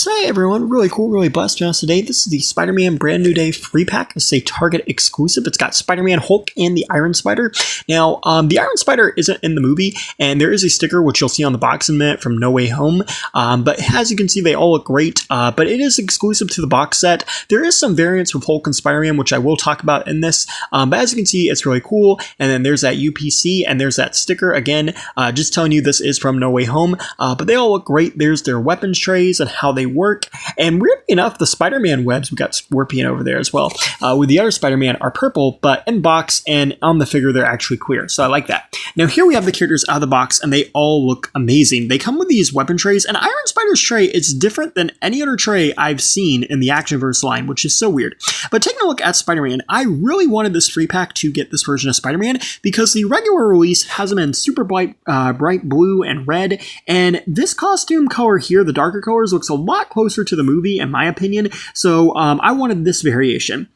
So hey everyone, really cool, really blessed to us today. This is the Spider-Man Brand New Day free pack. It's a Target exclusive. It's got Spider-Man, Hulk, and the Iron Spider. Now, the Iron Spider isn't in the movie, and there is a sticker, which you'll see on the box in a minute, from No Way Home. But as you can see, they all look great, but it is exclusive to the box set. There is some variants with Hulk and Spider-Man, which I will talk about in this, but as you can see, it's really cool. And then there's that UPC, and there's that sticker. Again, just telling you this is from No Way Home, but they all look great. There's their weapons trays and how they work. And weirdly enough, the Spider-Man webs, we got Scorpion over there as well, with the other Spider-Man are purple, but in box and on the figure, they're actually clear. So I like that. Now here we have the characters out of the box, and they all look amazing. They come with these weapon trays, and Iron Spider's tray is different than any other tray I've seen in the Actionverse line, which is so weird. But taking a look at Spider-Man, I really wanted this free pack to get this version of Spider-Man because the regular release has him in super bright blue and red, and this costume color here, the darker colors, looks a lot closer to the movie in my opinion, so I wanted this variation.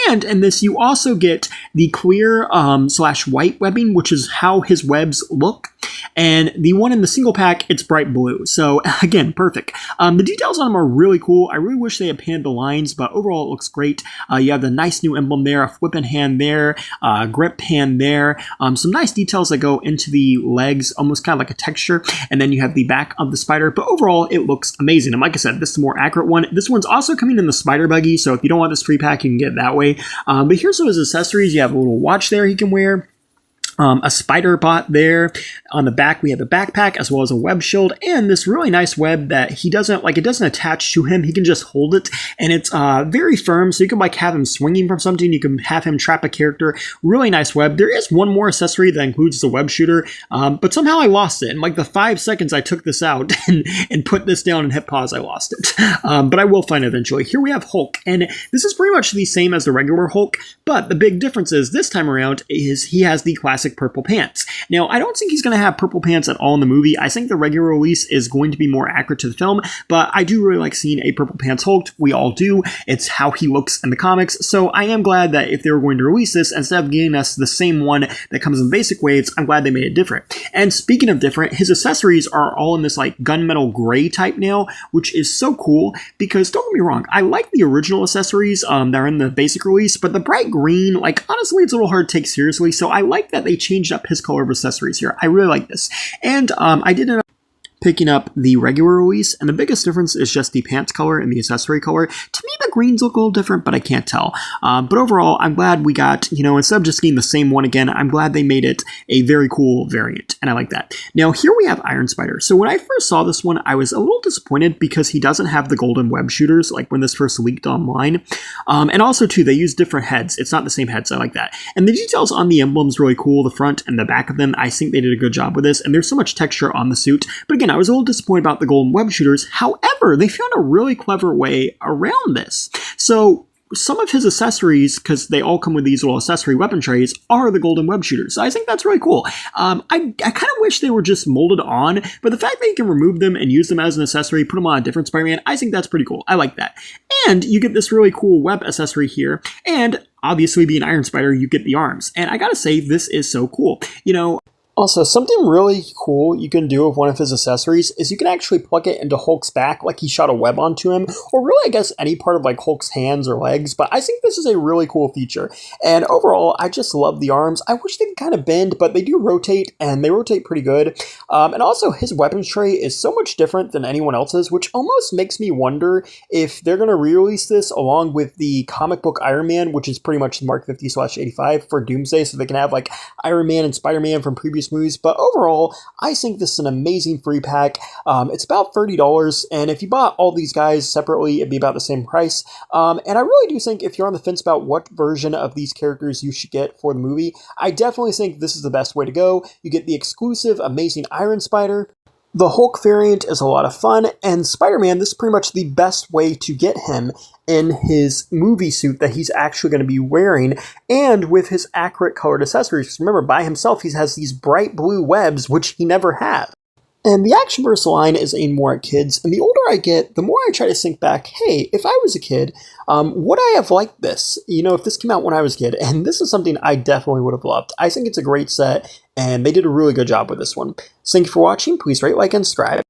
And in this, you also get the clear slash white webbing, which is how his webs look. And the one in the single pack, it's bright blue. So again, perfect. The details on them are really cool. I really wish they had painted the lines, but overall it looks great. You have the nice new emblem there, a flipping hand there, grip hand there. Some nice details that go into the legs, almost kind of like a texture. And then you have the back of the spider, but overall it looks amazing. And like I said, this is the more accurate one. This one's also coming in the spider buggy, so if you don't want this free pack, you can get it that way. But here's some of his accessories. You have a little watch there he can wear. A spider bot there. On the back, we have a backpack as well as a web shield and this really nice web that he doesn't, it doesn't attach to him. He can just hold it, and it's very firm, so you can have him swinging from something. You can have him trap a character. Really nice web. There is one more accessory that includes the web shooter, but somehow I lost it. In the 5 seconds I took this out and put this down and hit pause, I lost it. But I will find it eventually. Here we have Hulk, and this is pretty much the same as the regular Hulk, but the big difference is this time around is he has the classic purple pants. Now, I don't think he's going to have purple pants at all in the movie. I think the regular release is going to be more accurate to the film, but I do really like seeing a purple pants Hulk. We all do. It's how he looks in the comics, so I am glad that if they were going to release this, instead of giving us the same one that comes in basic waves, I'm glad they made it different. And speaking of different, his accessories are all in this gunmetal gray type now, which is so cool because, don't get me wrong, I like the original accessories that are in the basic release, but the bright green, honestly, it's a little hard to take seriously, so I like that they changed up his color of accessories here. I really like this. And I did end up picking up the regular release, and the biggest difference is just the pants color and the accessory color. To me, the greens look a little different, but I can't tell. But overall, I'm glad we got, instead of just getting the same one again, I'm glad they made it a very cool variant, and I like that. Now, here we have Iron Spider. So when I first saw this one, I was a little disappointed because he doesn't have the golden web shooters, like when this first leaked online. And also, too, they use different heads. It's not the same heads. I like that. And the details on the emblems really cool. The front and the back of them, I think they did a good job with this, and there's so much texture on the suit. But again, I was a little disappointed about the golden web shooters. However, they found a really clever way around this. So some of his accessories, because they all come with these little accessory weapon trays, are the golden web shooters. So I think that's really cool. I kind of wish they were just molded on, but the fact that you can remove them and use them as an accessory, put them on a different Spider-Man, I think that's pretty cool. I like that. And you get this really cool web accessory here, and obviously being Iron Spider, you get the arms. And I gotta say, this is so cool. Also, something really cool you can do with one of his accessories is you can actually plug it into Hulk's back like he shot a web onto him, or really, I guess, any part of Hulk's hands or legs, but I think this is a really cool feature. And overall, I just love the arms. I wish they could kind of bend, but they do rotate, and they rotate pretty good. And also, his weapons tray is so much different than anyone else's, which almost makes me wonder if they're going to re-release this along with the comic book Iron Man, which is pretty much the Mark 50/85 for Doomsday, so they can have Iron Man and Spider-Man from previous movies. But overall, I think this is an amazing free pack. It's about $30, and if you bought all these guys separately, it'd be about the same price. And I really do think if you're on the fence about what version of these characters you should get for the movie, I definitely think this is the best way to go. You get the exclusive amazing Iron Spider. The Hulk variant is a lot of fun, and Spider-Man, this is pretty much the best way to get him in his movie suit that he's actually going to be wearing, and with his accurate colored accessories. Because remember, by himself, he has these bright blue webs, which he never had. And the Actionverse line is aimed more at kids, and the older I get, the more I try to think back, hey, if I was a kid, would I have liked this? If this came out when I was a kid, and this is something I definitely would have loved. I think it's a great set, and they did a really good job with this one. So thank you for watching. Please rate, like, and subscribe.